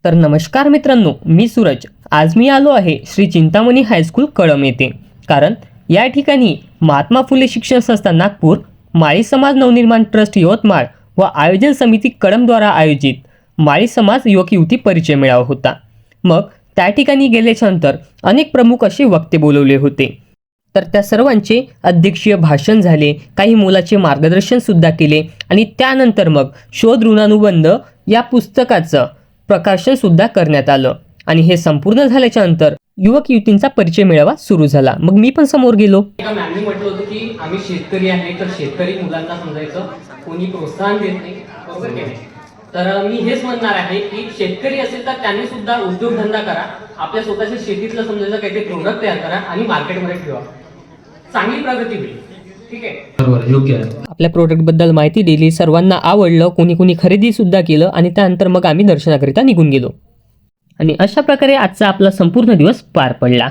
तर नमस्कार मित्रांनो, मी सूरज. आज मी आलो आहे श्री चिंतामणी हायस्कूल कळंब येथे. कारण या ठिकाणी महात्मा फुले शिक्षण संस्था नागपूर, माळी समाज नवनिर्माण ट्रस्ट यवतमाळ व आयोजन समिती कळंबद्वारा आयोजित माळी समाज युवक युवती परिचय मेळावा होता. मग त्या ठिकाणी गेल्याच्यानंतर अनेक प्रमुख असे वक्ते बोलवले होते. तर त्या सर्वांचे अध्यक्षीय भाषण झाले, काही मुलाचे मार्गदर्शन सुद्धा केले आणि त्यानंतर मग शोध ऋणानुबंध या पुस्तकाचं प्रकाशन सुद्धा करण्यात आलं. आणि हे संपूर्ण झाल्याच्या नंतर युवक युवतींचा परिचय मेळावा सुरू झाला. मग मी पण समोर गेलो. एका मॅमनी म्हटलं होतं की आम्ही शेतकरी आहे, तर शेतकरी मुलांना समजायचं, कोणी प्रोत्साहन देत नाही, बरोबर की नाही? तर मी हेच म्हणणार आहे की शेतकरी असेल तर त्यांनी सुद्धा उद्योगधंदा करा, आपल्या स्वतःच्या शेतीतलं समजायचं काहीतरी प्रोडक्ट तयार करा आणि मार्केटमध्ये ठेवा, चांगली प्रगती होईल. ठीक आहे, बरोबर, योग्य आहे. आपल्या प्रोडक्टबद्दल माहिती दिली, सर्वांना आवडलं, कोणी खरेदी सुद्धा केलं आणि त्यानंतर मग आम्ही दर्शनाकरिता निघून गेलो. आणि अशा प्रकारे आजचा आपला संपूर्ण दिवस पार पडला.